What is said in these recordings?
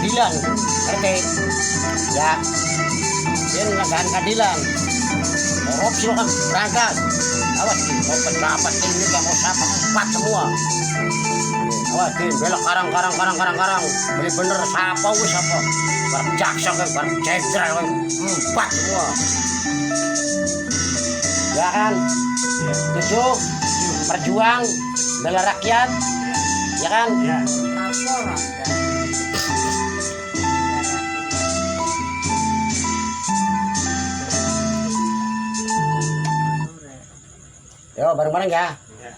keadilan, ngerti? Ya, ini negara keadilan. Korupsi lo kan berangkat. Awas nih, mau pejabat ini kamu siapa empat semua. Awas nih, belok karang. Beli bener siapa wis apa? Berjaksa kan, berjenderal kan, empat semua. Ya kan? Tujuh, berjuang, bela rakyat, ya kan? Ya. Yo bareng-bareng ya. Ya.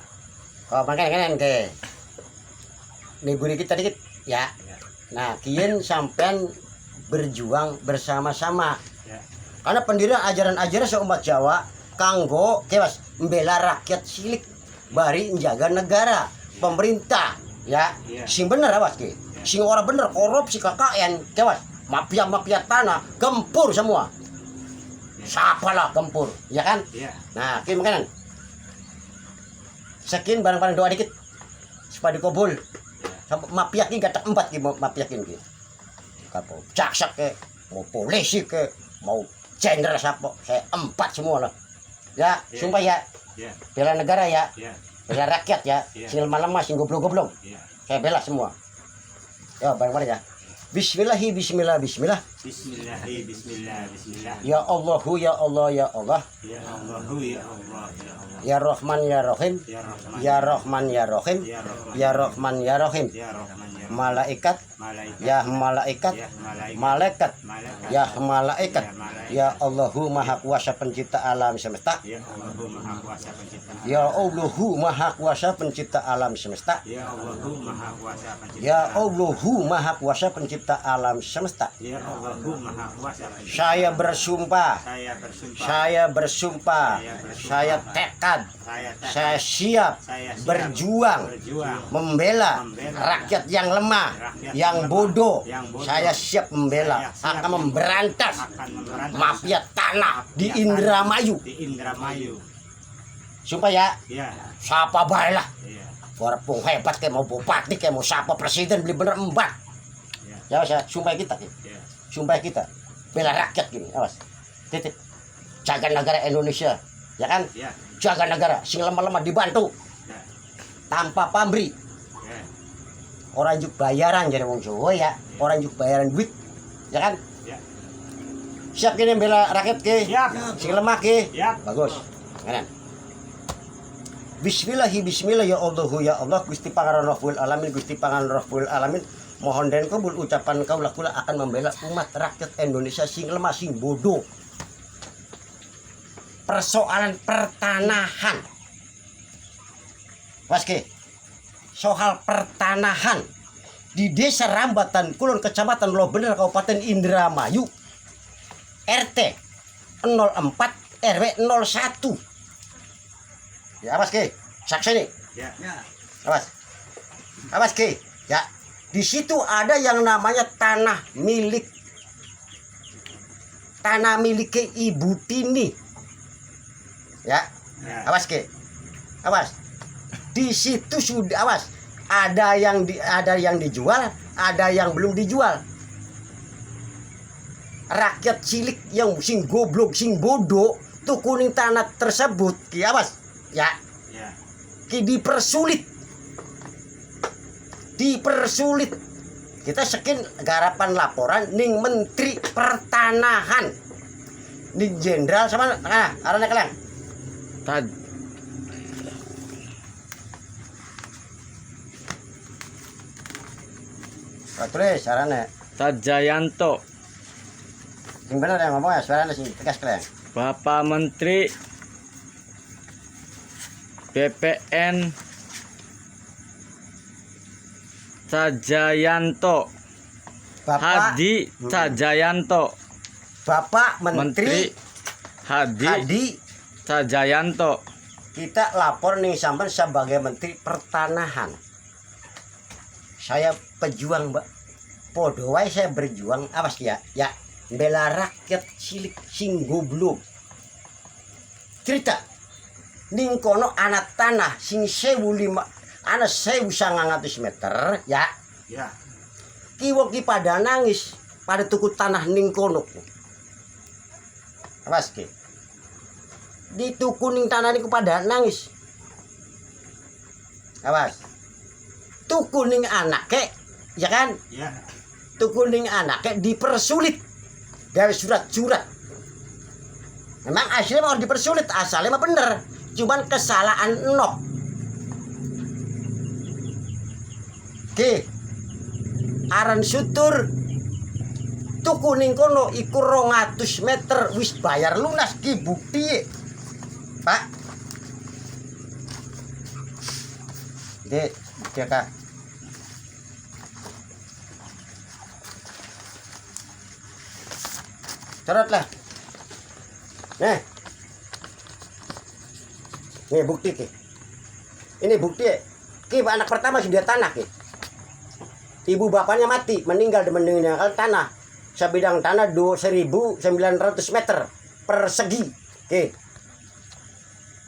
Kau makan ke. Nih guri kita dikit ya. Nah, kian sampean berjuang bersama-sama. Ya. Karena pendirian ajaran-ajaran seumat Jawa kanggo kewas membela rakyat cilik bari menjaga negara, pemerintah ya. Ya. Sing bener awas ki. Sing ora bener korupsi KKN kewas mafia tanah gempur semua. Siapa lah gempur, ya kan? Ya. Nah, kian makanan. Sekin barang-barang doa dikit supaya dikabul. Mafia ki gatak empat ki mafia ki. Kapo jaksa ke, mau polisi ke, mau jenderal siapa, saya empat semua lah. Ya, sumpah ya. Ya. Bela negara ya. Ya. Bela rakyat ya. Ya. Sing lemah-lemah, sing goblok-goblok. Ya. Saya bela semua. Ya, bareng-bareng ya. Bismillah. Bismillah. Bismillah. Ya Allahu ya Allah ya Allah. Ya Allahu ya Allah ya Allah. Ya Rahman ya Rahim. Ya Rahman. Ya Rahman ya Rahim. Ya Rahman. Ya Rahman ya Rahim. Ya Rahman ya Rahim. Malaikat Malaikat. ya malaikat. Ya malaikat. Malaikat Malaikat. ya malaikat. Ya malaikat. Ya Allahu Maha Kuasa Pencipta alam semesta. Ya Allahu Maha Kuasa Pencipta. Ya Allahu Maha Kuasa Pencipta alam semesta. Ya Allahu Maha Kuasa Pencipta. Ya Allahu Maha Kuasa Pencipta alam semesta. Ya Allahu Maha Kuasa Pencipta. Saya bersumpah. Saya bersumpah. Saya bersumpah. Saya tekad. Saya siap berjuang membela rakyat yang lemah, yang bodoh. Saya siap membela, akan memberantas mafia tanah di Indramayu. Di Indramayu. Sumpah ya, Ya. siapa bae lah. Ya. Walaupun hebat kayak mau bupati, kayak mau siapa presiden beli bener embat. Ya mas ya, sumpah kita, Ya. sumpah kita bela rakyat gini, awas. Titik, jaga negara Indonesia, ya kan? Ya. Jaga negara, sing lemah-lemah dibantu Ya. tanpa pamrih. Ya. Orang juk bayaran jadi wong Jawa ya, orang juk bayaran duit, ya kan? Ya. Siap kini bela rakyat ke, Siap. sing lemah ke, Ya. bagus, kanan. Bismillah ya Allahu ya Allah Gusti Pangeran Rabbul Alamin Gusti Pangeran Rabbul Alamin mohon dan kabul ucapan kau kula akan membela umat rakyat Indonesia sing lemah sing bodoh. Persoalan pertanahan. Waske. Soal pertanahan di Desa Rambatan Kulon Kecamatan Loh Bener Kabupaten Indramayu RT 04 RW 01. Ya awas ke, saksi nih. Ya. Awas. Awas ke. Ya. Di situ ada yang namanya tanah milik Ibu Tini. Ya. Ya. Awas ke. Awas. Di situ sudah awas. Ada yang dijual, ada yang belum dijual. Rakyat cilik yang sing goblok, sing bodoh, tuh kuning tanah tersebut, ki awas. Ya. Ya. Ki dipersulit. Kita sekin garapan laporan ning Menteri Pertanahan. Ning Jenderal sama arane kalian. Terus sarane. Tadjayanto, Sing bener ya ngomong ya, suaranya sing tegas kalian. Bapak Menteri BPN Tadjayanto, Bapak Hadi Tadjayanto, Bapak Menteri Hadi Tadjayanto, kita lapor nih sampean sebagai Menteri Pertanahan. Saya pejuang, Mbak. Podo wae saya berjuang awas ya. Ya, bela rakyat cilik sing goblok. Cerita ning kono anak tanah sing 1.500 ana 1.900 meter ya. Ya. Kiwo ki pada nangis pada tuku tanah ning kono. Awas ki. Di tuku ning tanah niku pada nangis. Awas. Tuku ning anake, ya kan? Ya. Tuku ning anake dipersulit. Gawe surat-surat. Memang aslinya mau dipersulit, asalnya mah bener. Cuman kesalahan enok. Oke. Aran sutur tuku ning kono iku 200 meter wis bayar lunas ki bukti. Pak. Dek, dia Kak. Corot lah. Nih bukti ki. Ini bukti. Ki anak pertama sudah tanah ki. Ibu bapaknya mati, meninggal di meninggalkan tanah. Sebidang tanah 1.900 meter persegi. Oke.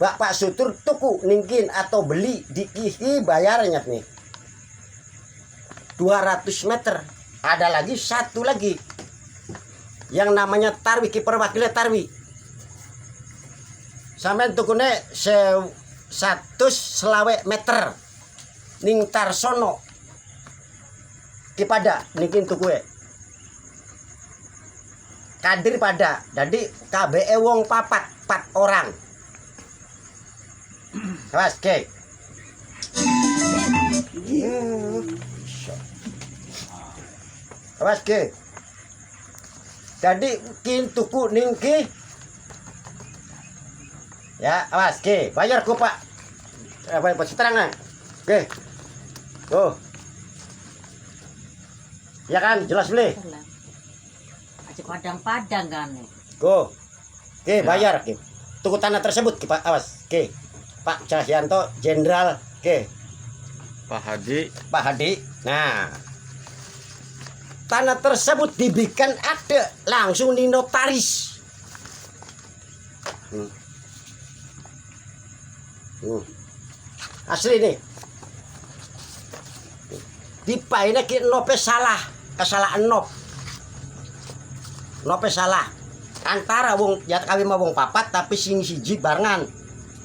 Bapak sutur tuku ningkin atau beli di kihi bayarnya nih. 200 meter. Ada lagi satu lagi. Yang namanya tarwi, ki perwakilan tarwi. Sampai tukune 100 meter. Ning Tarsono. Ki pada ningkin tuku Kadir pada. Jadi KBE wong 4 orang. Awas ke. Awas ke. Jadi kin tuku ningki. Ya, awas ke. Bayar ku Pak. Apa seterangan? Oke. Oh. Ya kan, jelas beli. Aja padang-padang kan. Go. Oke, bayar ke. Tuku tanah tersebut ke Pak. Awas. Oke. Pak Cahyanto Jenderal. Oke. Pak Hadi. Pak Hadi. Nah. Tanah tersebut dibikin akte langsung di notaris. Asli nih. Dipaine ki nope salah, kesalahan nop. Nope salah. Antara wong jat kawin sama wong 4 tapi sing siji barengan.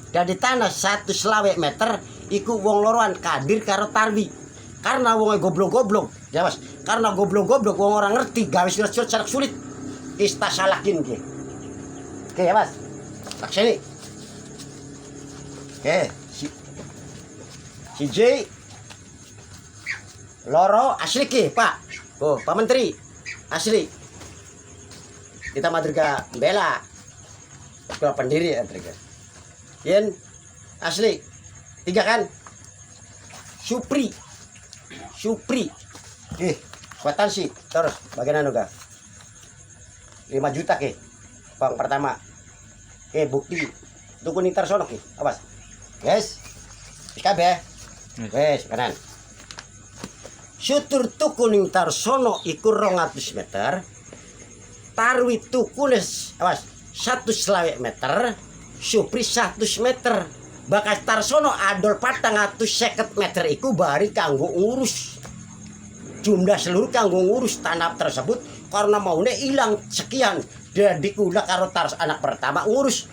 Dari tanah 120 meter iku wong loroan Kadir karo Tarwi. Karena wong goblok-goblok, ya Mas. Karena goblok-goblok wong orang ngerti gawe surat-surat sangat sulit. Ista salahin ki. Oke ya Mas. Tak sini. Oke, si J loro asli ki Pak. Oh Pak Menteri asli. Kita madriga bela. Ketua pendiri madriga. Yen asli. 3 kan? Supri. Kuatansi terus bagian anu ga 5 juta ke Bang pertama. Bukti tuku ning Tarsono ki. Awas. Guys. Kabeh. Wes kanan. Syutur tuku ning Tarsono iku 200 meter. Tarwi tuku nes awas 120 meter. Supri 100 meter. Bakas Tarsono adol 450 meter iku bari kanggo ngurus. Jumlah seluruh kanggo ngurus tanah tersebut karena maune hilang sekian. Jadi kula karo Tars anak pertama ngurus.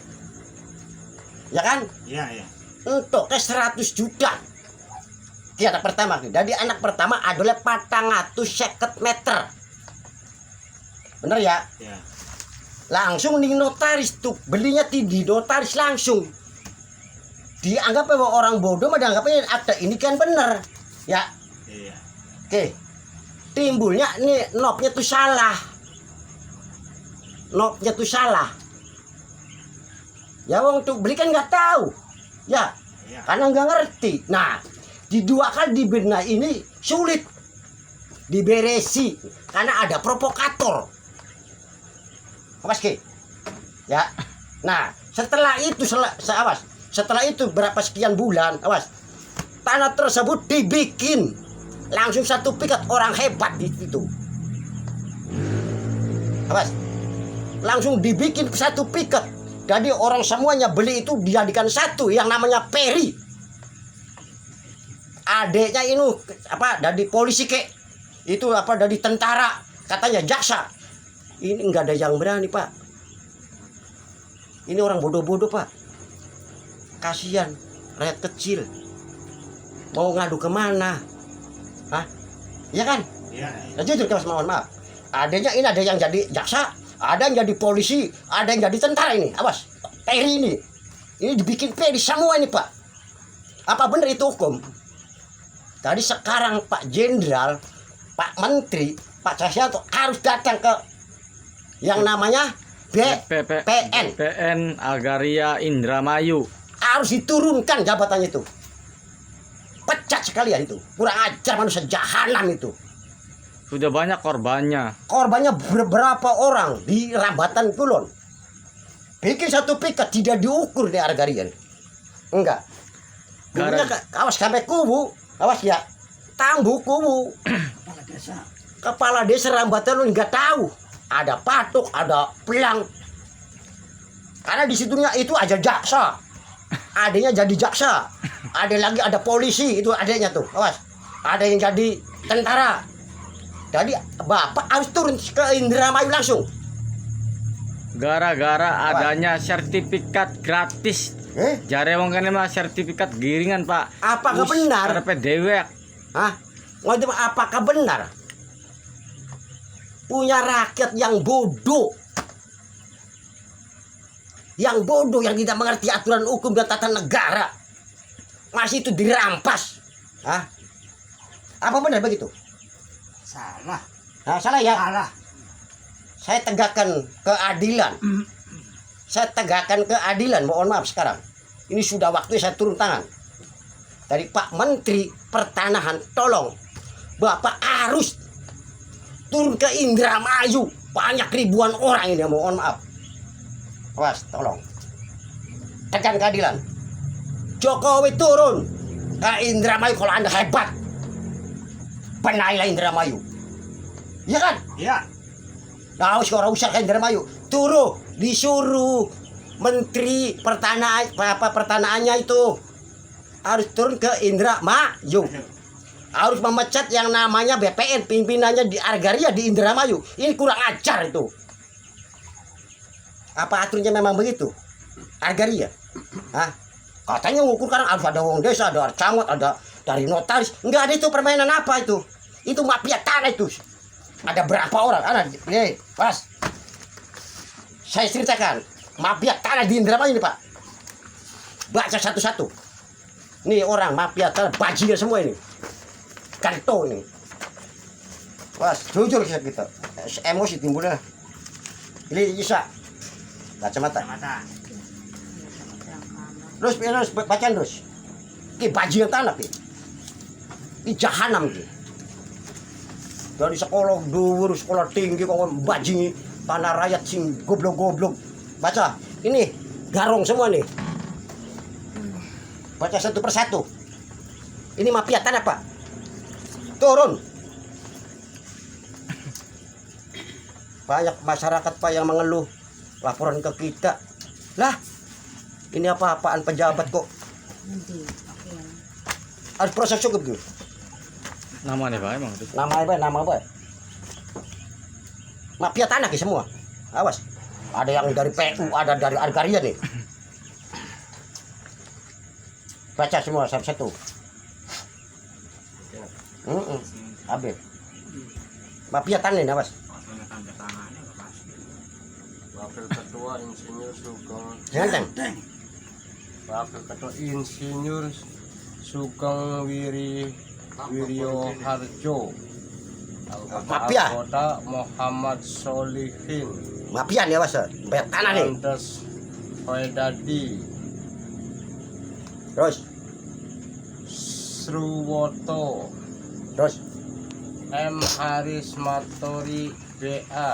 Ya kan? Iya. Untuk ke 100 juta. Ki anak pertama. Jadi anak pertama adalah 450 meter. Bener ya? Iya. Langsung di notaris tuh. Belinya di notaris langsung. Dianggap bahwa orang bodoh mah dianggapnya akta ini kan bener. Ya. Iya. Oke. Timbulnya nih nopnya tuh salah. Nopnya tuh salah. Ya wong tuh beli kan nggak tahu. Ya. Iya. Karena nggak ngerti. Nah, di 2 kali dibenahi ini sulit diberesi karena ada provokator. Awas ki. Ya. Nah, setelah itu awas. Setelah itu berapa sekian bulan, awas. Tanah tersebut dibikin langsung 1 piket orang hebat di situ. Awas. Langsung dibikin 1 piket. Jadi orang semuanya beli itu dijadikan 1 yang namanya Peri. Adeknya ini apa? Dari polisi ke. Itu apa dari tentara, katanya jaksa. Ini nggak ada yang berani, Pak. Ini orang bodoh-bodoh, Pak. Kasihan rakyat kecil. Mau ngadu kemana? Hah? Iya kan? Iya. Nah, jujur Mas, mohon maaf. Adanya ini ada yang jadi jaksa, ada yang jadi polisi, ada yang jadi tentara ini. Awas, Peri ini. Ini dibikin Peri semua ini, Pak. Apa benar itu hukum? Tadi sekarang Pak Jenderal, Pak Menteri, Pak Cahyanto harus datang ke yang namanya BPN. PN Agraria Indramayu. Harus diturunkan jabatannya itu. Pecat sekalian itu. Kurang ajar, manusia jahanam itu. Sudah banyak korbannya. Korbannya berapa orang di Rambatan Kulon. Bikin satu piket tidak diukur di Argarian. Enggak. Kubunya awas sampai kubu. Awas ya. Tambu kubu. Kepala desa Rambatan lu nggak tahu. Ada patok, ada pelang. Karena di situnya itu aja jaksa. Adanya jadi jaksa. Ada lagi ada polisi, itu adanya tuh. Awas. Ada yang jadi tentara. Jadi Bapak harus turun ke Indramayu langsung. Gara-gara adanya sertifikat gratis. Jare wong kene mah sertifikat giringan, Pak. Apakah benar? Karepe dewek. Hah? Ngomong apakah benar? Punya rakyat yang bodoh. Yang bodoh, yang tidak mengerti aturan hukum dan tata negara. Masih itu dirampas. Hah? Apa benar begitu? Salah. Nah, salah ya? Salah. Saya tegakkan keadilan. Saya tegakkan keadilan. Mohon maaf sekarang. Ini sudah waktunya saya turun tangan. Dari Pak Menteri Pertanahan, tolong. Bapak harus turun ke Indramayu. Banyak ribuan orang ini, mohon maaf. Awas, tolong. Tekan keadilan. Jokowi turun ke Indramayu kalau Anda hebat. Benailah Indramayu. Iya kan? Iya. Nah, sekarang usah ke Indramayu. Turun, disuruh Menteri Pertanahannya itu harus turun ke Indramayu. Harus memecat yang namanya BPN, pimpinannya di Argaria di Indramayu. Ini kurang ajar itu. Apa aturannya memang begitu? Argaria. Hah? Katanya ngukur kan harus ada wong desa, ada camat, ada dari notaris. Enggak ada itu permainan apa itu. Itu mafia tanah itu. Ada berapa orang? Nih, Mas. Saya ceritakan. Mafia tanah di Indramayu ini, Pak. Baca satu-satu. Nih orang mafia tanah, bajingan semua ini. Kanto ini. Mas, jujur kita. Emosi timbulnya. Ini bisa. Kacamata. Terus bacaan terus. Ki bajingan tanah ki. Ki jahanam ki. Dari sekolah dhuwur, sekolah tinggi kok bajingi tanah rakyat sing goblok-goblok. Baca. Ini garong semua nih. Baca satu persatu. Ini mafia tanah, Pak. Turun. Banyak masyarakat, Pak, yang mengeluh laporan ke kita. Lah, ini apa-apaan pejabat kok harus proses cukup gitu. Namanya Pak emang itu. Nama apa? Mafia tanah ki semua. Awas. Ada yang dari PU, ada dari Argaria nih. Baca semua satu-satu. Habis. Mafia tanah ini, awas. Wakil Ketua Insinyur Sugeng. Ganteng. Wakil Ketua Insinyur Sugeng Wiryo Harjo. Mafia. Anggota Muhammad Solihin. Mafia nih, awas. Mafia tanah nih. Andes Hoedadi. Terus. Sruwoto. Terus. M. Haris Matori BA.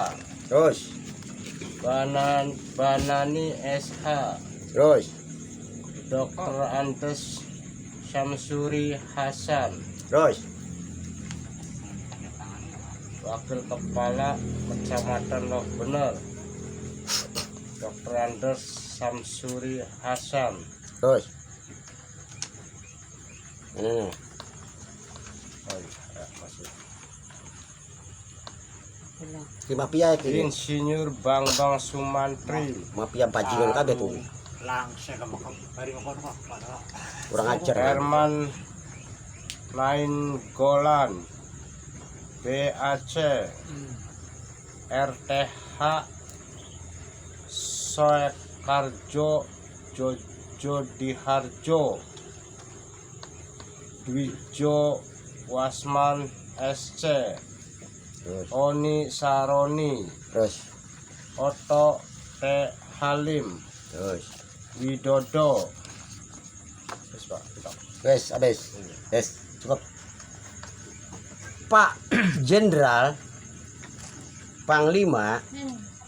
Terus. Banani SH. Terus. Dr. Andes Syamsuri Hasan. Terus. Wakil Kepala Kecamatan Loh Bener Dr. Andes Syamsuri Hasan. Terus. Ini. Oh, iya, masih. Di mafia itu. Insinyur Bambang Sumantri, Mafia bajingan kabeh tuh. Langsung kamu bari ngomong kok. Kurang ajar. Herman Nainggolan, BAC, RTH, Soekarjo, Jojo Diharjo, Dwijo Wasman SC, Terus, Oni Saroni, terus, Oto T. Halim, terus. Widodo. Terus Pak, kita. Wes, habis. Wes, cukup. Pak Jenderal Panglima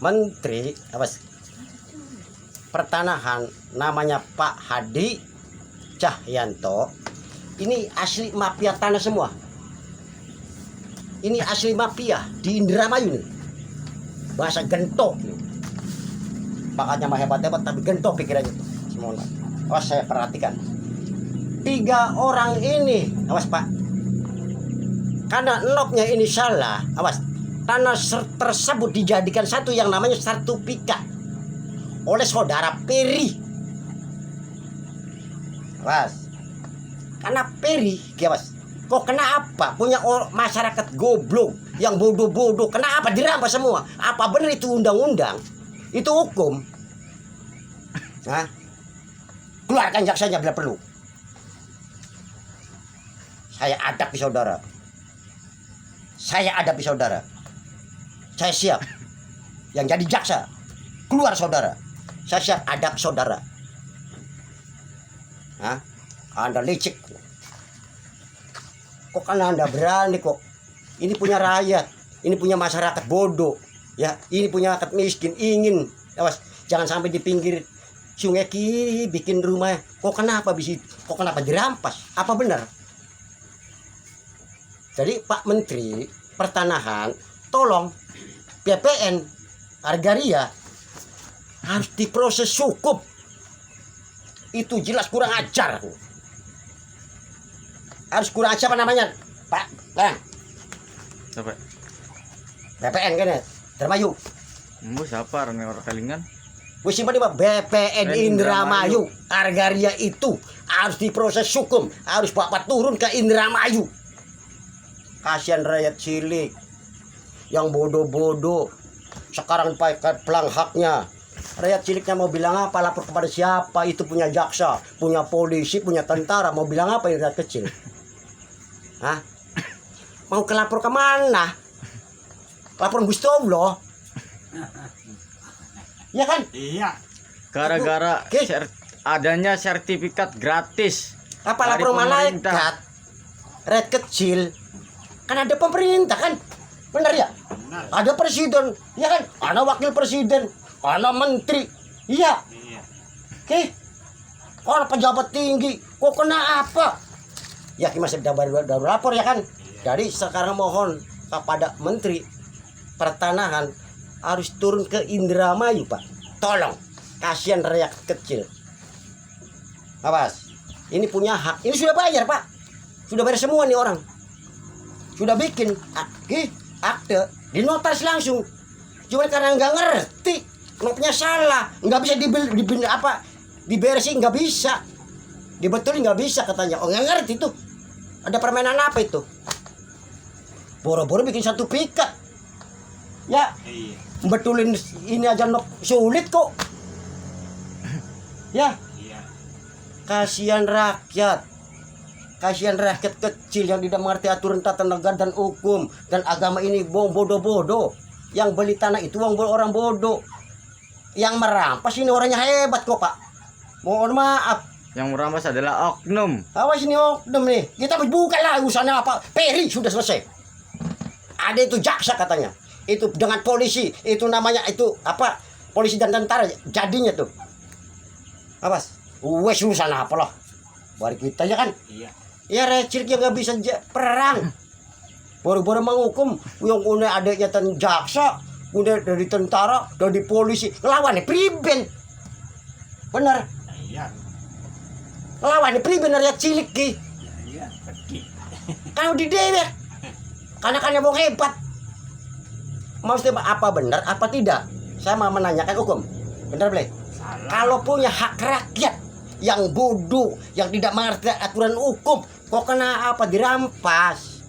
Menteri apa sih? Pertanahan namanya Pak Hadi Cahyanto. Ini asli mafia tanah semua. Ini asli mafia di Indramayu nih. Bahasa gentok nih. Pakatnya mah hebat-hebat tapi gentok pikirannya tuh. Semua. Oh, saya perhatikan. 3 orang ini, awas Pak. Karena enoknya ini salah, awas. Tanah tersebut dijadikan satu yang namanya sertifikat oleh saudara Peri. Awas. Karena Peri, awas. Kok kenapa punya masyarakat goblok yang bodoh-bodoh? Kenapa dirampas semua? Apa benar itu undang-undang? Itu hukum? Nah, keluarkan jaksanya bila perlu. Saya hadapi saudara. Saya hadapi saudara. Saya siap. Yang jadi jaksa, keluar saudara. Saya siap hadap saudara. Hah? Anda licik. Kok kan Anda berani kok? Ini punya rakyat, ini punya masyarakat bodoh, ya. Ini punya rakyat miskin, ingin, awas, jangan sampai di pinggir sungai kiri bikin rumah. Kok kenapa bisa? Kok kenapa dirampas? Apa benar? Jadi Pak Menteri Pertanahan, tolong PPN Argaria harus diproses hukum. Itu jelas kurang ajar. Harus kurang ajar apa namanya, Pak? Nah, Siapa? PPN kan ya, Indramayu. Siapa orang Kalingan? Gue simpan di BPN Indramayu. Argaria itu harus diproses hukum, harus Bapak turun ke Indramayu. Kasihan rakyat cilik yang bodoh-bodoh. Sekarang pakai pelang haknya. Rakyat ciliknya mau bilang apa? Lapor kepada siapa? Itu punya jaksa, punya polisi, punya tentara. Mau bilang apa yang rakyat kecil? Hah? Mau kelapor ke mana? Laporan Gusti Allah. Ya kan? Iya. Gara-gara Oke. adanya sertifikat gratis. Apa dari lapor pemerintah. malaikat? Rakyat kecil. Kan ada pemerintah kan? Benar ya? Benar. Ada presiden, ya kan? Ada wakil presiden, ada menteri. Iya. Iya. Oke. Orang pejabat tinggi, kok kena apa? Ya masih baru lapor ya kan? Jadi sekarang mohon kepada Menteri Pertanahan harus turun ke Indramayu, Pak. Tolong, kasihan rakyat kecil. Awas, ini punya hak. Ini sudah bayar, Pak. Sudah bayar semua nih orang. Sudah bikin akte di notaris langsung. Cuma karena nggak ngerti, notnya salah, nggak bisa diberesin, nggak bisa, dibetulin nggak bisa katanya. Oh nggak ngerti tuh, ada permainan apa itu? Boro-boro bikin satu pikat, ya Iya. betulin ini aja sulit kok, ya. Iya. Kasihan rakyat. Kasihan rakyat kecil yang tidak mengerti aturan tata negara dan hukum dan agama ini bodoh-bodoh. Yang beli tanah itu orang bodoh. Yang merampas ini orangnya hebat kok, Pak. Mohon maaf. Yang merampas adalah oknum. Awas ini oknum nih. Kita buka lah urusannya apa. Peri sudah selesai. Ada itu jaksa katanya. Itu dengan polisi. Itu namanya itu apa? Polisi dan tentara jadinya tuh. Awas. Wes urusan apa loh. Bari kita ya kan. Iya. Ya recil yang nggak bisa perang. Baru-baru menghukum yang udah adanya jaksa, udah dari tentara, dari polisi, ngelawan nih priben. Bener, Iya. ngelawan nih priben rakyat cilik ki. Iya. Pergi. Kalau di dewek, karena mau hebat. Maksudnya apa benar apa tidak? Saya mau menanyakan hukum. Benar boleh? Kalau punya hak rakyat yang bodoh, yang tidak mengerti aturan hukum, kok kena apa dirampas?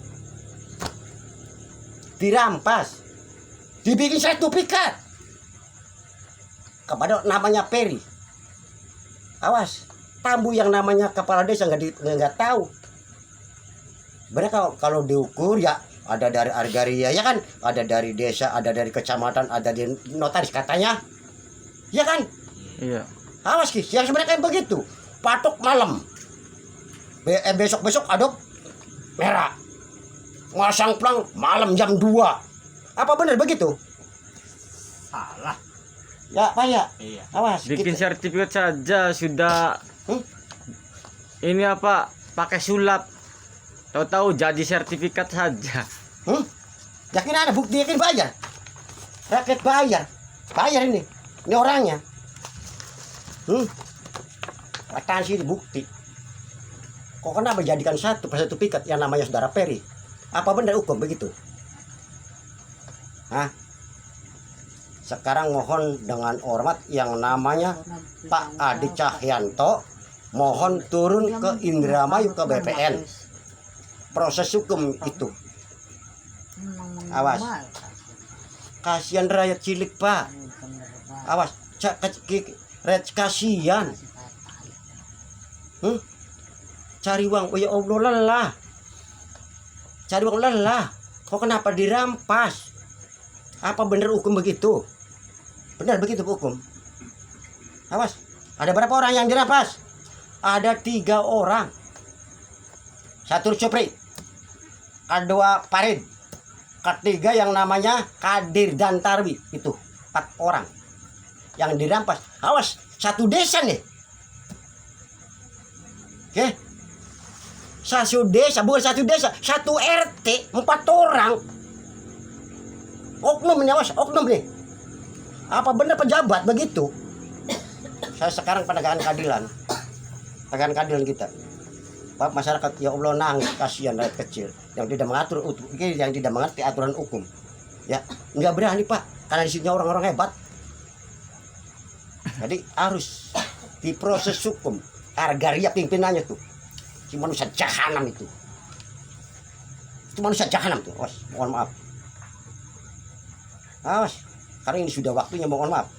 Dirampas. Dibikin sertifikat kepada namanya Peri. Awas, tambu yang namanya kepala desa nggak tahu. Benar kalau diukur ya ada dari Argaria ya kan, ada dari desa, ada dari kecamatan, ada di notaris katanya, ya kan? Iya. Awas Kis, yang sebenarnya kayak begitu. Patok malam, besok adop merah, masang plang malam jam 2. Apa benar begitu? Salah. Ya Pak ya. Iya. Awas. Bikin kita- sertifikat saja sudah. Ini apa? Pakai sulap. Tahu-tahu jadi sertifikat saja. Yakin ada bukti, yakin bayar. Rakyat bayar. Bayar ini. Ini orangnya. Atansi ini bukti. Kok kenapa jadikan satu sertifikat yang namanya saudara Peri? Apa benar hukum begitu? Hah? Sekarang mohon dengan hormat yang namanya Pak Adi Cahyanto mohon turun ke Indramayu ke BPN. Proses hukum itu. Awas. Kasihan rakyat cilik, Pak. Awas, rakyat kasihan. Cari uang, oh ya Allah lelah. Cari uang lelah. Kok kenapa dirampas? Apa benar hukum begitu? Benar begitu hukum? Awas, ada berapa orang yang dirampas? Ada 3 orang. 1 Supri, kedua Farid, ketiga yang namanya Kadir dan Tarwi. Itu 4 orang yang dirampas. Awas, 1 desa nih. Oke, 1 desa, bukan 1 desa, 1 RT, 4 orang. Oknum ini, awas, oknum nih. Apa benar pejabat begitu? Saya sekarang penegakan keadilan. Penegakan keadilan kita. Pak masyarakat ya Allah nangis, kasihan rakyat kecil yang tidak mengatur yang tidak mengerti aturan hukum. Ya, nggak berani Pak, karena di sini orang-orang hebat. Jadi harus diproses hukum. Argaria pimpinannya tuh, si manusia jahanam itu. Itu manusia jahanam tuh. Awas, mohon maaf. Awas, karena ini sudah waktunya mohon maaf.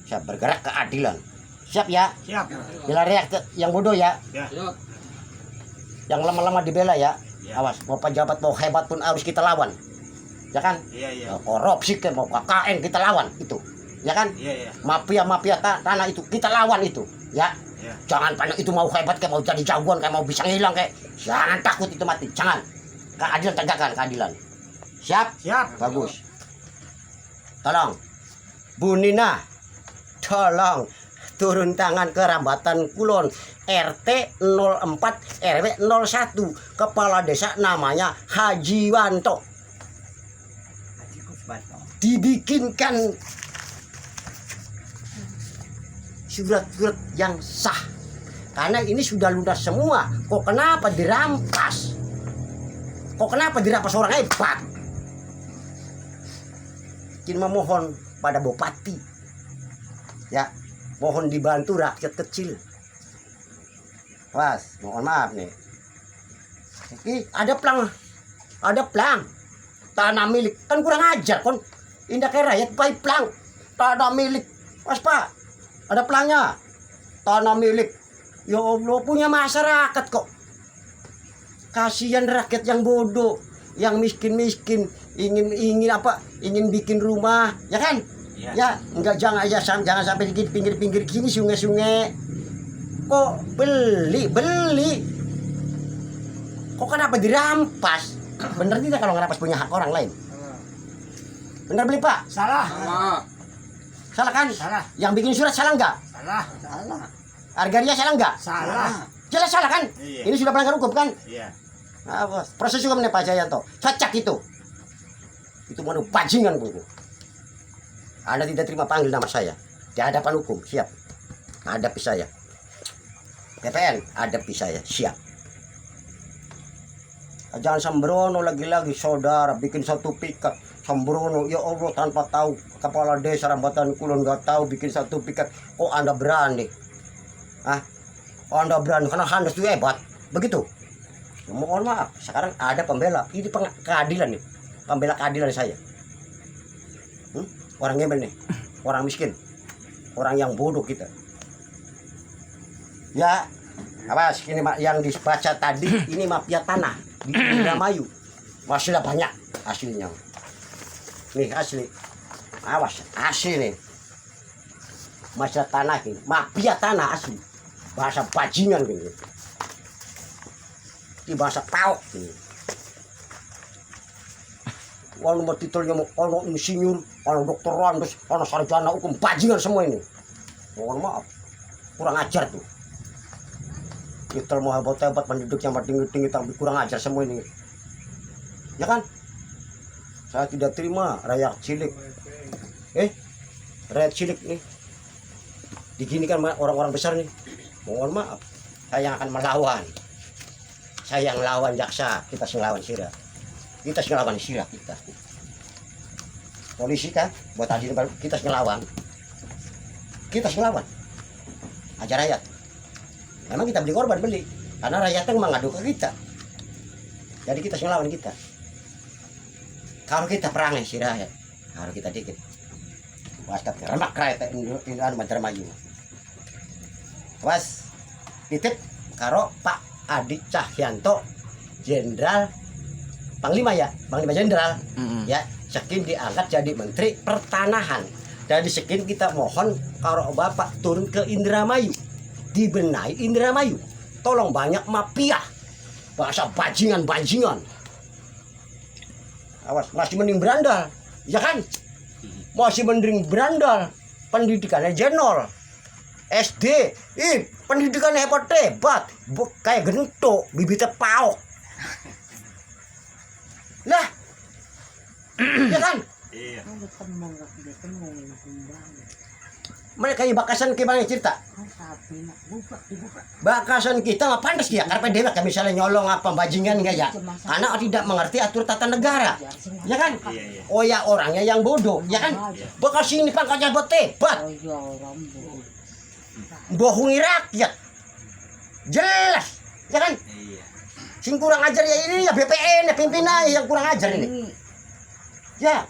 Saya bergerak keadilan. Siap ya? Siap. Bela rakyat yang bodoh ya. Ya. Yang lama-lama dibela ya. Ya. Awas, mau pejabat mau hebat pun harus kita lawan. Ya kan? Iya, iya. Mau korupsi ke mau KKN kita lawan itu. Ya kan? Iya, iya. Mafia tanah itu kita lawan itu. Ya. Ya. Jangan pandang itu mau hebat kayak mau jadi jagoan kayak mau bisa ngilang kayak. Jangan takut itu mati. Jangan. Keadilan tegakkan keadilan. Siap? Siap. Bagus. Tolong Bu Nina, tolong turun tangan ke Rambatan Kulon RT 04 RW 01 kepala desa namanya Haji Wanto. Dibikinkan surat-surat yang sah karena ini sudah lunas semua. Kok kenapa dirampas? Kok kenapa dirampas orang hebat? Kini memohon pada Bupati ya, mohon dibantu rakyat kecil. Was, mohon maaf nih. Ini ada plang tanah milik, kan kurang ajar kon. Indah kayak rakyat baik plang tanah milik. Was Pak, ada plangnya tanah milik. Ya Allah, punya masyarakat kok. Kasihan rakyat yang bodoh, yang miskin ingin apa, ingin bikin rumah ya kan. Ya. Ya enggak, jangan sampai di pinggir-pinggir gini sungai-sungai. Kok beli kok kenapa dirampas? Bener tidak kalau ngerampas punya hak orang lain? Bener beli Pak? Salah. Salah kan? Salah. Yang bikin surat salah enggak? Salah. Argaria salah enggak? Salah. Jelas salah kan? Iya. Ini sudah melanggar hukum kan? Iya. Nah, bos. Proses hukum nih Pak Jayanto. Cocok itu. Itu mau bajingan Bu. Anda tidak terima panggil nama saya di hadapan hukum, siap. Hadapi saya. PPN, hadapi saya, siap. Jangan sembrono lagi-lagi saudara bikin satu piket sembrono, ya Allah, tanpa tahu kepala desa Rambatan Kulon nggak tahu bikin satu piket, kok Anda berani? Anda berani karena Anda itu hebat, begitu? Ya, mohon maaf, sekarang ada pembela, ini keadilan nih, pembela keadilan saya. Orang gembel nih, orang miskin, orang yang bodoh kita. Ya, awas, ini yang dibaca tadi, ini mafia tanah di Indramayu, masih banyak aslinya. Nih asli, awas asli nih, mafia tanah ini, mafia tanah asli, bahasa bajingan gini, ini bahasa pauk ini. Ono titelnya ono insinyur, ono dokteran, terus ono sarjana hukum, bajingan semua ini. Mohon maaf, kurang ajar tuh. Titel mau hebat-hebat, penduduknya tinggi-tinggi, tapi kurang ajar semua ini. Ya kan? Saya tidak terima rakyat cilik. Rakyat cilik nih. Diginikan orang-orang besar nih. Mohon maaf, saya yang akan melawan. Saya yang lawan jaksa, kita ngelawan sirah. Kita ngelawan sirah kita. Polisi kan, buat tadi kita ngelawan. Kita ngelawan. Ajar rakyat. Memang kita beli korban, beli. Karena rakyatnya mengadu ke kita. Jadi kita ngelawan kita. Kalau kita perangai si rakyat, kalau kita dikit. Waskat remak rakyat Indonesia Indramayu. Was titip karo Pak Adi Cahyanto, Jenderal Panglima ya, Panglima Jenderal. Ya, sekin diangkat jadi Menteri Pertanahan. Jadi sekin kita mohon karo Bapak turun ke Indramayu, dibenahi Indramayu. Tolong, banyak mafia, bahasa bajingan-bajingan. Awas, masih mending berandal, ya kan? Masih mending berandal, pendidikannya jenol, SD, pendidikannya hebat-hebat, kayak gento, bibitnya pauk. Lah, ya kan? Iya. Mereka yang bakasan gimana cerita? Bakasan kita nggak pantas ya, karena dewa kan misalnya nyolong apa bajingan nggak ya? Karena tidak mengerti atur tata negara, ya kan? Oh ya, orangnya yang bodoh, ya kan? Bekas ini pangkatnya hebat, bohongi rakyat, jelas, ya kan? Sing kurang ajar ya ini ya BPN ya pimpinan yang kurang ajar ini, ya.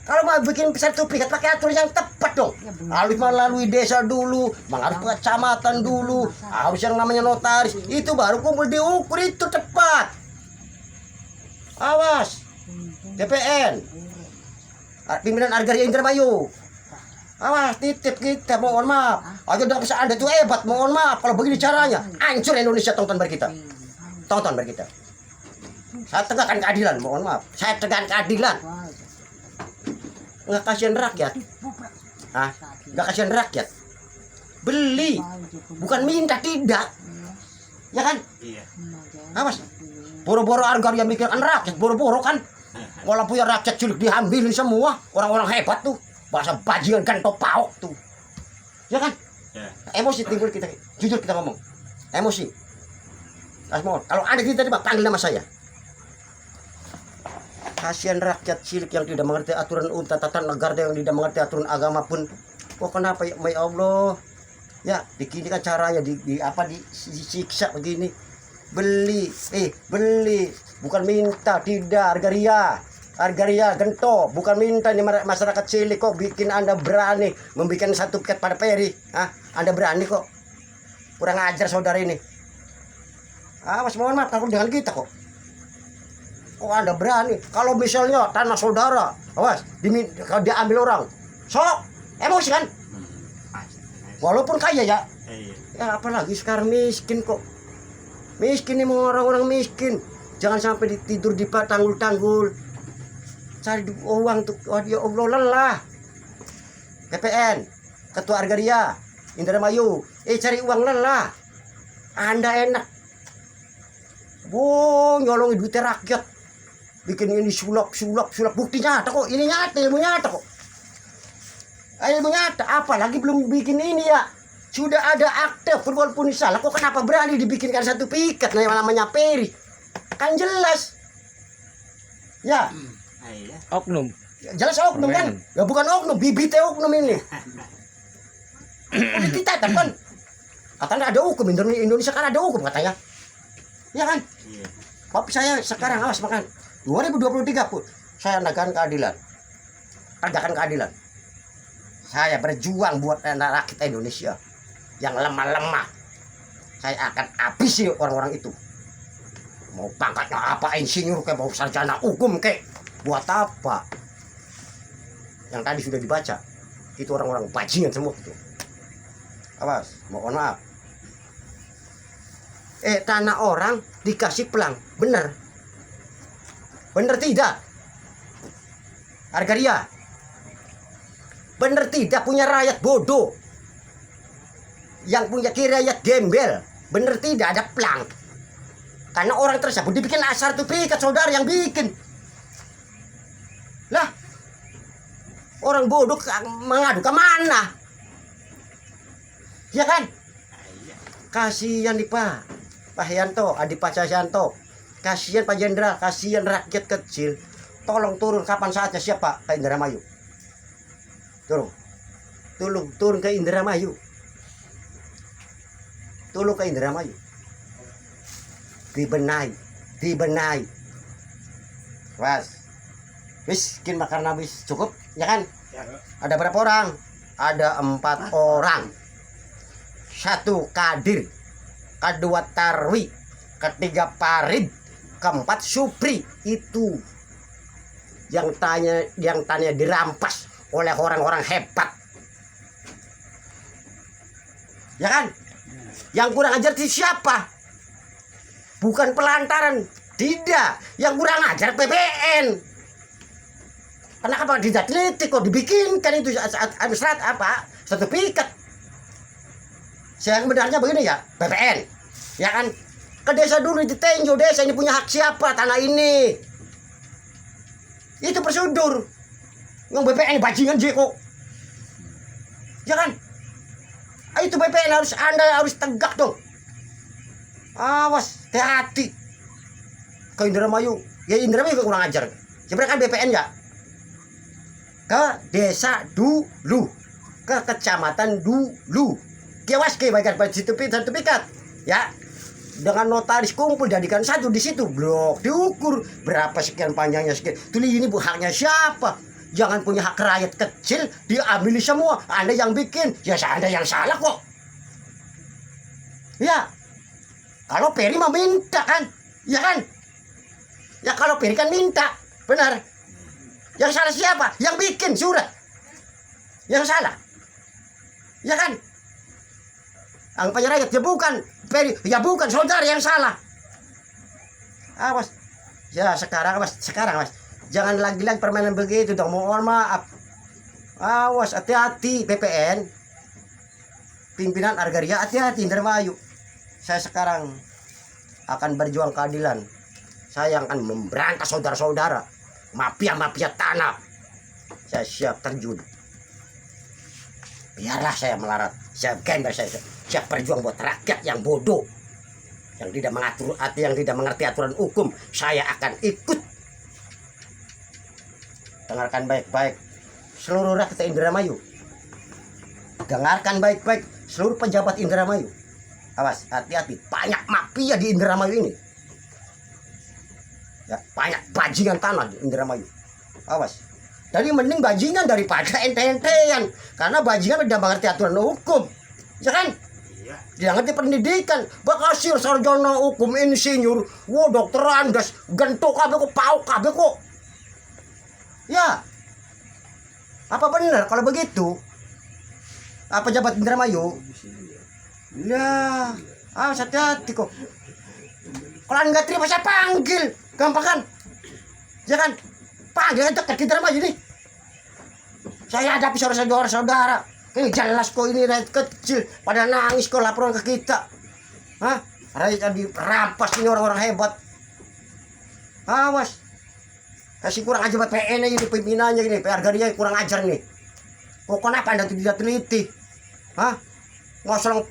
Kalau mau bikin sertifikat pakai aturan yang tepat dong. Harus melalui desa dulu, harus ke kecamatan dulu, harus yang namanya notaris. Itu baru kumpul diukur, itu tepat. Awas, DPN, pimpinan Argaria Indramayu. Awas, titip kita, mohon maaf. Aja udah bisa Anda itu hebat, mohon maaf. Kalau begini caranya, hancur Indonesia, tonton kita. Tonton kita. Saya tegakkan keadilan, mohon maaf. Saya tegakkan keadilan. Nggak kasihan rakyat, nggak kasihan rakyat, beli, bukan minta, tidak, ya kan? Iya. Awas, boro-boro harga yang mikirkan rakyat, boro-boro kan, walaupun ya rakyat cilik diambilin semua, orang-orang hebat tuh, bahasa bajingan kan pauk tuh, ya kan? Emosi timbul kita, jujur kita ngomong, emosi. Kalau ada kita panggil nama saya. Kasihan rakyat cilik yang tidak mengerti aturan tata negara, yang tidak mengerti aturan agama pun. Kok kenapa ya Allah? Ya, begini kan caranya disiksa begini. Beli, beli, bukan minta, tidak. Argaria gento, bukan minta nih masyarakat cilik kok bikin Anda berani membikin satu piket pada peri. Anda berani kok. Kurang ajar saudara ini. Mas mohon maaf kalau dengan kita kok. Kok Anda berani? Kalau misalnya tanah saudara, awas, kalau diambil orang, sok, emosi kan? Walaupun kaya ya, ya apalagi sekarang miskin kok. Miskin nih orang-orang miskin. Jangan sampai tidur di tanggul-tanggul. Cari uang tuh, ya Allah lelah. PPN, Ketua Argaria, Indramayu, cari uang lelah. Anda enak. Nyolongi duit rakyat. Bikin ini sulap, bukti nyata kok, ini nyata, ilmu nyata kok. Ilmu nyata, apalagi belum bikin ini ya. Sudah ada akte, walaupun salah, kok kenapa berani dibikinkan satu piket namanya peri? Kan jelas. Ya, Iya. Oknum. Ya, jelas oknum kan? Ya bukan oknum, bibitnya oknum ini. Udah ditetap kan? Katanya ada hukum, Indonesia kan ada hukum katanya. Ya kan? Iya. Tapi saya sekarang awas makan 2023 pun saya tegakkan keadilan. Tegakkan keadilan. Saya berjuang buat rakyat Indonesia yang lemah-lemah. Saya akan habisi orang-orang itu. Mau pangkatnya apa, insinyur kayak, mau sarjana hukum kayak, buat apa? Yang tadi sudah dibaca, itu orang-orang bajingan semua itu. Awas, mohon maaf. Tanah orang dikasih pelang, bener? Bener tidak? Harga ria. Bener tidak punya rakyat bodoh? Yang punya rakyat gembel, bener tidak ada pelang? Karena orang tersebut dibikin sertifikat, saudara yang bikin. Lah, orang bodoh mengadu ke mana? Ya kan? Kasihan nih Pak Yanto, Adi Pak Cahyanto. Kasihan Pak Jenderal, kasihan rakyat kecil. Tolong turun kapan saatnya, siapa ke Indramayu. Turun ke Indramayu. Turun ke Indramayu. Dibenahi. Was. Wis, kin makan habis cukup, ya kan? Ya. Ada berapa orang? Ada 4 orang. 1 Kadir, kedua Tarwi, ketiga Parid, keempat Supri. Itu yang tanya dirampas oleh orang-orang hebat. Ya kan? Yang kurang ajar itu siapa? Bukan pelantaran, tidak. Yang kurang ajar PPN. Kenapa tidak teliti kok dibikinkan itu surat apa? Sertifikat. Saya sebenarnya begini ya, PPN. Ya kan? Ke desa dulu ditinjau, desa ini punya hak siapa tanah ini. Itu prosedur. Yang BPN bajingan je kok. Ya kan? Itu BPN Anda harus tegak dong. Awas, hati-hati. Ke Indramayu. Ya Indramayu kurang ajar. Sebenarnya kan BPN ya. Ke desa dulu. Ke kecamatan dulu. Kiawas ke bagian sertifikat. Ya. Dengan notaris kumpul jadikan satu di situ. Blok diukur berapa sekian panjangnya sekian. Tulis ini haknya siapa? Jangan punya hak rakyat kecil diambil semua. Anda yang bikin, ya Anda yang salah kok. Ya. Kalau Peri mau minta kan, ya kan? Ya kalau Peri kan minta, benar. Yang salah siapa? Yang bikin surat. Yang salah, ya kan? Angkanya rakyat, ya bukan Peri, ya bukan saudara yang salah. Awas, ya sekarang awas. Jangan lagi-lagi permainan begitu dong. Mohon maaf. Awas, hati-hati PPN. Pimpinan Argaria, hati-hati Indramayu. Saya sekarang akan berjuang keadilan. Saya akan memberantas saudara-saudara mafia tanah. Saya siap terjun. Biarlah saya melarat. Saya gembel, saya siap berjuang buat rakyat yang bodoh, yang tidak mengerti aturan hukum. Saya akan ikut. Dengarkan baik-baik seluruh rakyat Indramayu. Dengarkan baik-baik seluruh pejabat Indramayu. Awas, hati-hati, banyak mafia di Indramayu ini. Ya, banyak bajingan tanah di Indramayu. Awas. Jadi mending bajingan daripada ente-entean. Karena bajingan tidak mengerti aturan hukum. Ya kan? Iya. Tidak ngerti pendidikan. Bakasir sarjana hukum, insinyur, dokter Andas, gentok kabeh kok, pau kabeh kok. Ya. Apa benar kalau begitu? Apa pejabat Indramayu? Lah, hati-hati kok. Kalau nggak terima saya panggil, gampang kan? Ya kan? Panggil aja ke Indramayu nih. Saya hadapi saudara-saudara. Ini jelas kok ini rakyat kecil pada nangis kok laporan ke kita. Hah? Rakyat dirampas ini orang-orang hebat. Awas. Kasih kurang ajar buat PN ini pimpinannya ini, Argaria kurang ajar nih. Kok kenapa Anda tidak teliti? Hah? Ngosong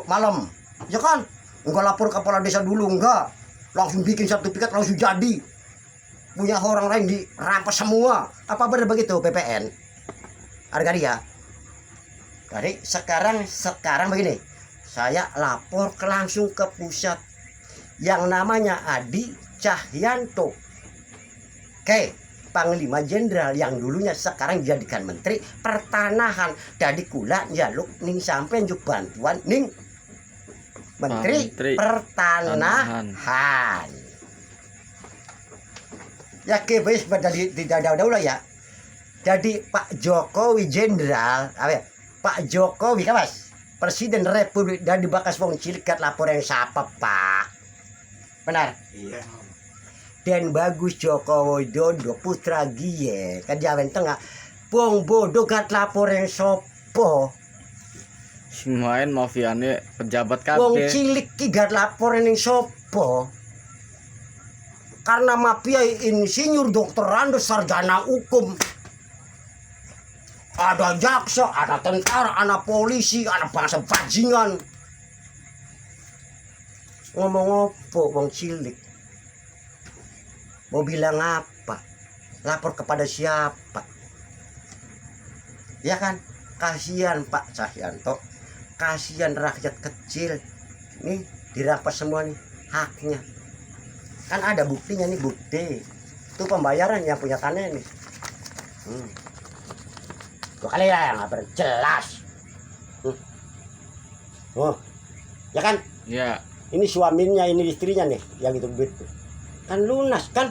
malam, ya kan? Enggak lapor kepala desa dulu, enggak. Langsung bikin sertifikat, langsung jadi. punya orang lain dirampas semua. Apa benar begitu PPN? Argaria. Jadi sekarang begini, saya lapor langsung ke pusat yang namanya Adi Cahyanto. Oke, Panglima Jenderal yang dulunya sekarang dijadikan Menteri Pertanahan. Jadi kula njaluk ning sampean juk bantuan ning Menteri Pertanahan. Ya ke wis badali tidak daulah ya. Jadi Pak Jokowi Jenderal, Pak Jokowi kan Mas, Presiden Republik dan dibakas wong cilik kat lapor yang siapa Pak? Benar? Iya. Dan bagus Joko Widodo putra gie kan Jawa Tengah. Wong bodoh kat lapor yang sopo? Main mafiane pejabat Wong kabeh. cilik ki gat lapor yang sopo? Karena mafia insinyur dokter Rando sarjana hukum. Ada jaksa, ada tentara, ada polisi, ada bangsa bajingan. Ngomong apa wong cilik? Mau bilang apa? Lapor kepada siapa? Ya kan? Kasihan Pak Cahyanto. Kasihan rakyat kecil. Nih dirampas semua nih haknya. Kan ada buktinya nih, bukti. Itu pembayaran yang punya tanah nih. Tuh kali ya yang nggak berjelas. Oh, ya kan? Ya. Ini suaminya, ini istrinya nih, yang itu duit tuh. Kan lunas kan?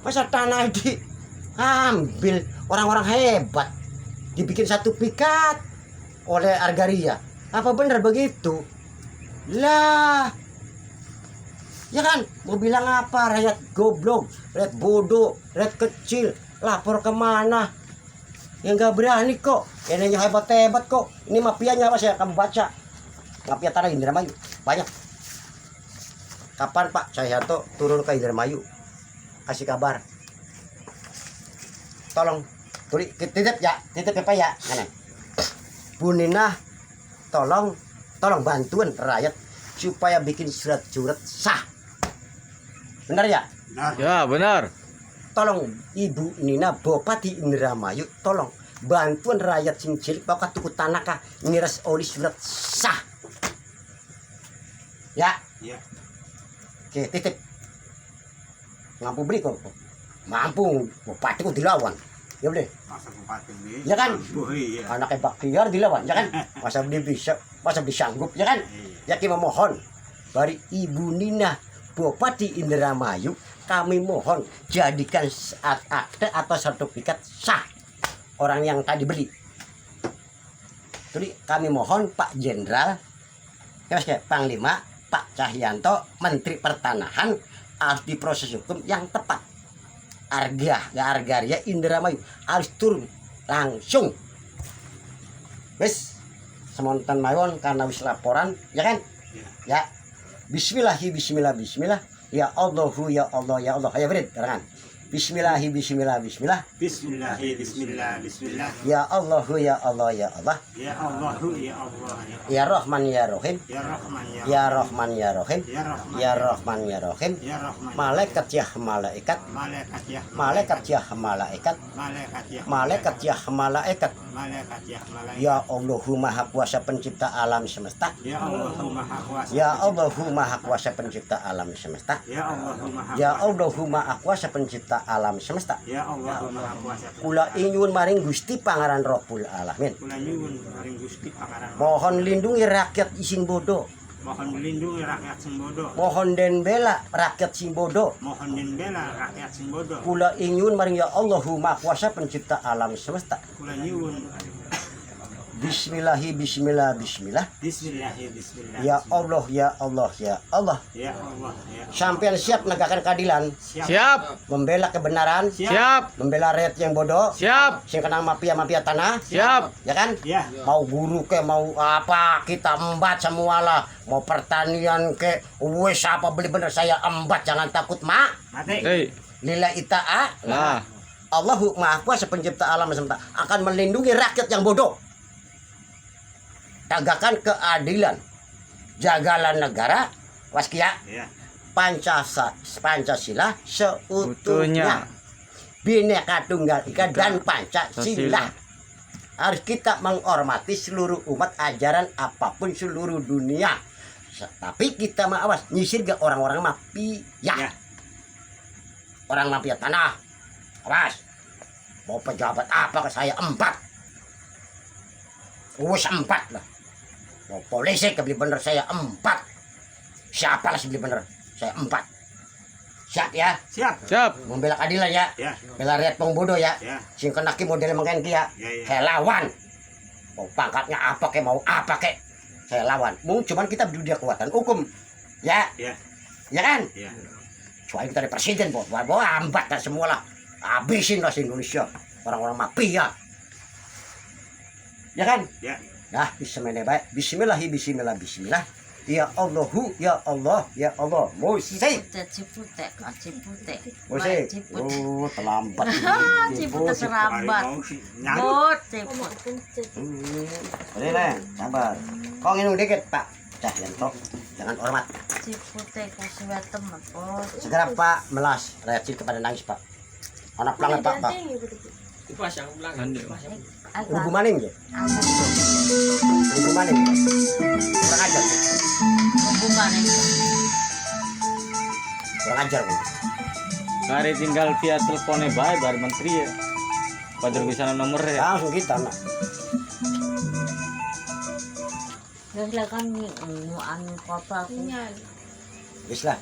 Masa tanah diambil orang-orang hebat, dibikin satu pikat oleh Argaria. Apa benar begitu? Lah, ya kan? Mau bilang apa? Rakyat goblok, rakyat bodoh, rakyat kecil, lapor kemana? Yang nggak berani kok, ini hebat-hebat kok. Ini mafianya apa saya akan baca. Mafia tanah Indramayu banyak. Kapan Pak Cahyanto turun ke Indramayu? Kasih kabar. Tolong tulis titip ya Pak ya. Mana? Bu Nina, tolong bantuan rakyat supaya bikin surat-surat sah. Benar ya? Benar. Ya, benar. Tolong Ibu Nina Bupati Indramayu, tolong bantuan rakyat sing cilik bakat tuku tanah kah ngiras oli surat sah. Ya. Iya. Oke, titip. Mampu beli kok. Mampu, bupati kok dilawan. Ya boleh. Masa bupati ini. Ya kan? Iya. Anaknya Baktiar dilawan, ya kan? Masa disanggup, ya kan? Ya kita mohon dari Ibu Nina Bupati Indramayu, kami mohon jadikan akte atau sertifikat sah orang yang tadi beli. Jadi kami mohon Pak Jenderal, Panglima, Pak Cahyanto, Menteri Pertanahan harus diproses hukum yang tepat. Argaria Indramayu harus turun langsung. Wes, semontan mawon karena wis laporan, ya kan? Ya. Bismillah. Ya Allahu ya Allah ya Allah. Ayo berit karangan. Bismillah. Bismillah. Ya Allahu ya Allah ya Allah. Ya Allahu ya Allah ya Allah. Ya Rahman ya Rahim. Ya Rahman ya Ya Rahman ya Rahim. Ya Rahman Ya Rahman ya Rahim. Ya Rahman. Malaikat ya malaikat. Malaikat ya Malaikat ya malaikat. malaikat ya Malaikat ya malaikat. malaikat ya malaikat. Ya Allahu Maha Kuasa Pencipta alam semesta. Ya Allahu Maha Kuasa. Ya Allahu Maha Kuasa Pencipta alam semesta. Ya Allahu Maha Ya Allahu Maha Kuasa Pencipta alam semesta. Ya Allahu Maha Kuasa. Kula ingin maring Gusti Pangeran Rabbul Alamin. Kula nyuwun maring Gusti Pangeran. Mohon lindungi rakyat sing bodoh. Mohon melindungi rakyat sing bodoh. Mohon den bela rakyat sing bodoh. Mohon den bela rakyat sing bodoh. Kula ingin maring ya Allahu Maha Kuasa Pencipta alam semesta. Kula nyuwun. Bismillah. Bismillah. Ya Allah ya Allah ya Allah. Ya Allah ya. Sampean siap menegakkan keadilan, Siap. membela kebenaran, Siap. membela rakyat yang bodoh, Siap. sing kena mafia tanah, Siap. ya kan? Ya. Mau guru ke mau apa kita embat semua lah, mau pertanian ke wes apa beli bener saya embat, jangan takut mak. Mati. Hei. Lillahi ta'a Nah. Allahu Maha Kuasa Pencipta alam semesta akan melindungi rakyat yang bodoh. Tegakkan keadilan, jagalah negara, waskia, Ya. Pancasila seutuhnya. Utuhnya. Bhinneka Tunggal Ika dan Pancasila. Harus kita menghormati seluruh umat, ajaran apapun seluruh dunia. Tapi kita awas nyisir ke orang-orang mafia. Ya. Orang mafia tanah. Awas. Mau pejabat apa ke saya 4. Urus 4 lah. Mau polisi ke beli bener saya 4. Siapa lah beli bener? Saya 4. Siap ya? Siap. Siap. Membela keadilan ya. Ya. Bela rakyat pengbodoh ya. Ya. Sing kenaki model mengkain kia. Ya, ya. Saya lawan. Mau pangkatnya apa kek, mau apa kek, saya lawan. Cuman kita berdua kekuatan hukum. Ya. Ya. Ya kan? Ya. Soalnya kita ada presiden, bawa ambat dah semua lah. Habisin lah Indonesia. Orang-orang mafia. Ya kan? Ya. Nah, bismillah baik. Bismillah. Ya Allahu, ya Allah, ya Allah. Musik. Cipute. Musik. Oh, terlambat. Cipute serambat. Mau si nyari. Bot, ciput. Boleh lah, sabar. Kau nginum dikit, Pak. Cah, yang jangan hormat. Cipute kasih wetem, bot. Segera Pak melas. Reaksi kepada nangis, Pak. Anak pelangan, Pak. Rugu maning ya? Rugu maning ya? Kurang ajar. Hubungan itu. Kurang ajar. Bu. Hari tinggal via teleponnya baik dari menteri ya. Pada bisa nomornya. Langsung kita, nak. Terus lah kan anu kota aku. Wis lah.